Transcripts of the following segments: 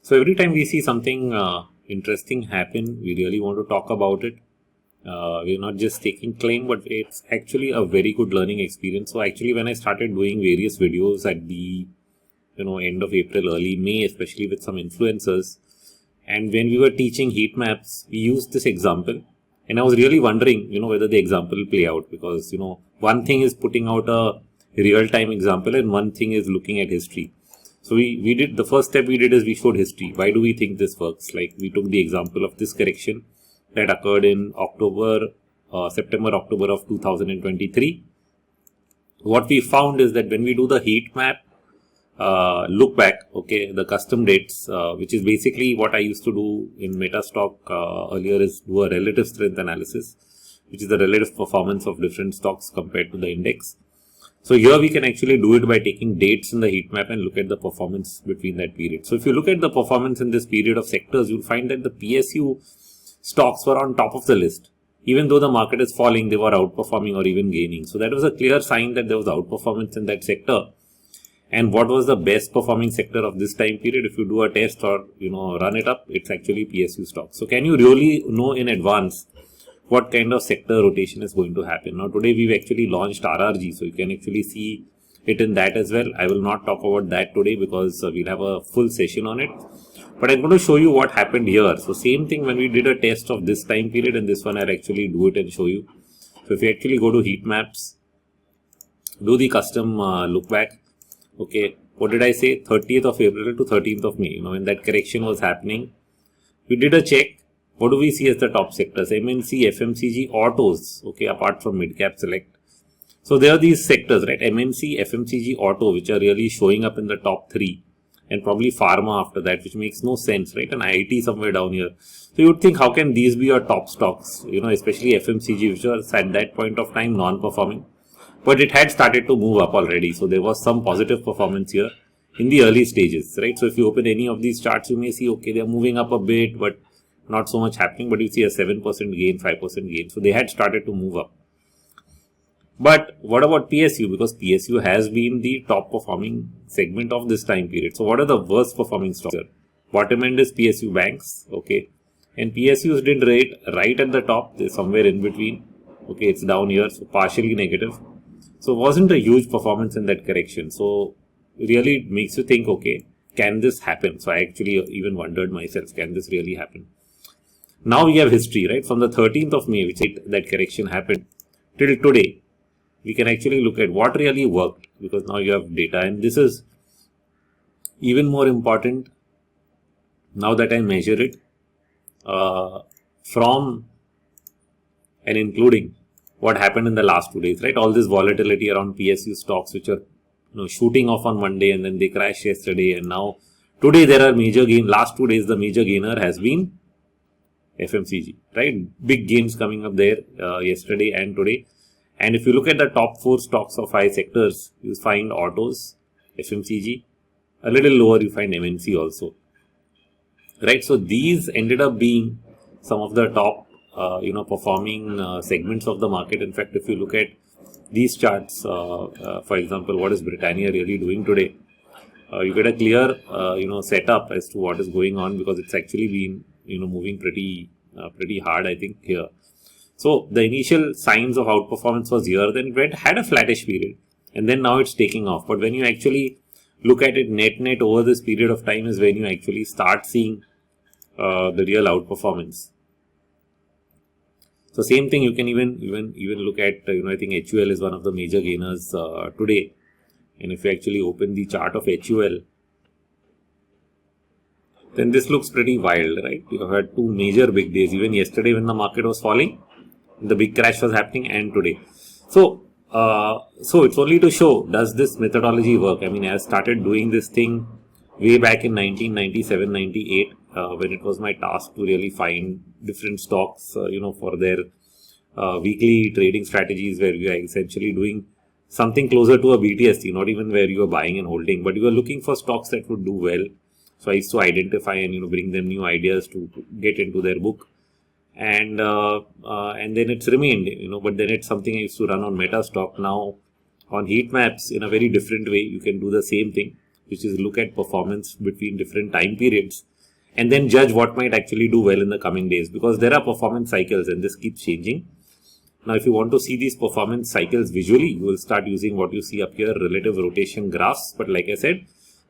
So every time we see something interesting happen, we really want to talk about it. We're not just taking claim, but it's actually a very good learning experience. So actually, when I started doing various videos at the end of April, early May, especially with some influencers, and when we were teaching heat maps, we used this example, and I was really wondering, whether the example will play out, because one thing is putting out a real-time example, and one thing is looking at history. So we did, the first step we did is we showed history. Why do we think this works? Like, we took the example of this correction that occurred in September, October of 2023. What we found is that when we do the heat map look back, the custom dates, which is basically what I used to do in Metastock earlier, is do a relative strength analysis, which is the relative performance of different stocks compared to the index. So here we can actually do it by taking dates in the heat map and look at the performance between that period. So if you look at the performance in this period of sectors, you'll find that the PSU stocks were on top of the list. Even though the market is falling, they were outperforming or even gaining. So that was a clear sign that there was outperformance in that sector. And what was the best performing sector of this time period? If you do a test or run it up, it's actually PSU stocks. So can you really know in advance what kind of sector rotation is going to happen? Now today we've actually launched RRG, so you can actually see it in that as well. I will not talk about that today because we'll have a full session on it. But I'm going to show you what happened here. So same thing when we did a test of this time period, and this one I'll actually do it and show you. So if you actually go to heat maps, do the custom look back. What did I say? 30th of April to 13th of May, when that correction was happening, we did a check. What do we see as the top sectors? MNC, FMCG, autos, apart from mid-cap select. So there are these sectors, right? MNC, FMCG, auto, which are really showing up in the top three, and probably pharma after that, which makes no sense, right? And IT somewhere down here. So you would think, how can these be your top stocks? Especially FMCG, which was at that point of time non-performing. But it had started to move up already. So there was some positive performance here in the early stages, right? So if you open any of these charts, you may see, they're moving up a bit, but not so much happening. But you see a 7% gain, 5% gain. So they had started to move up. But what about PSU? Because PSU has been the top performing segment of this time period. So what are the worst performing stocks here? Bottom end is PSU banks, and PSUs did rate right at the top. They're somewhere in between. It's down here, so partially negative. So it wasn't a huge performance in that correction. So really it makes you think, can this happen? So I actually even wondered myself, can this really happen? Now we have history, right? From the 13th of May, which that correction happened, till today, we can actually look at what really worked, because now you have data. And this is even more important now that I measure it from and including what happened in the last 2 days, right? All this volatility around PSU stocks, which are shooting off on Monday, and then they crashed yesterday, and now today there are major gains. Last 2 days the major gainer has been FMCG, right? Big gains coming up there yesterday and today. And if you look at the top 4 stocks of 5 sectors, you find autos, FMCG. A little lower you find MNC also, right? So these ended up being some of the top performing segments of the market. In fact, if you look at these charts, for example, what is Britannia really doing today? You get a clear setup as to what is going on, because it's actually been moving pretty hard, I think, here. So the initial signs of outperformance was here. Then it had a flattish period, and then now it's taking off. But when you actually look at it net over this period of time, is when you actually start seeing the real outperformance. So same thing, you can even look at, I think HUL is one of the major gainers today. And if you actually open the chart of HUL, then this looks pretty wild, right? You have had 2 major big days. Even yesterday when the market was falling, the big crash was happening, and today. So it's only to show, does this methodology work? I mean, I started doing this thing way back in 1997, 98, when it was my task to really find different stocks, for their weekly trading strategies, where we are essentially doing something closer to a BTST, not even where you are buying and holding, but you are looking for stocks that would do well. So I used to identify and bring them new ideas to get into their book, and then it's remained, but then it's something I used to run on Metastock. Now on heat maps, in a very different way, you can do the same thing, which is look at performance between different time periods and then judge what might actually do well in the coming days, because there are performance cycles and this keeps changing. Now, if you want to see these performance cycles visually, you will start using what you see up here, relative rotation graphs. But like I said,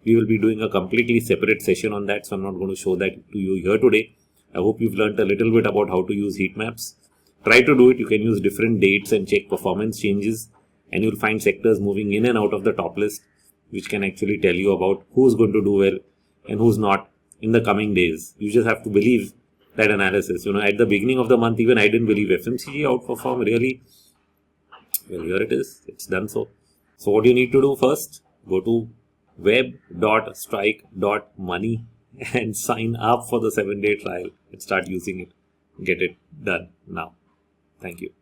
we will be doing a completely separate session on that, so I'm not going to show that to you here today. I hope you've learned a little bit about how to use heat maps. Try to do it. You can use different dates and check performance changes, and you'll find sectors moving in and out of the top list, which can actually tell you about who's going to do well and who's not in the coming days. You just have to believe that analysis. At the beginning of the month, even I didn't believe FMCG outperform really. Well, here it is. It's done so. So what you need to do first, go to web.strike.money and sign up for the 7-day trial and start using it. Get it done now. Thank you.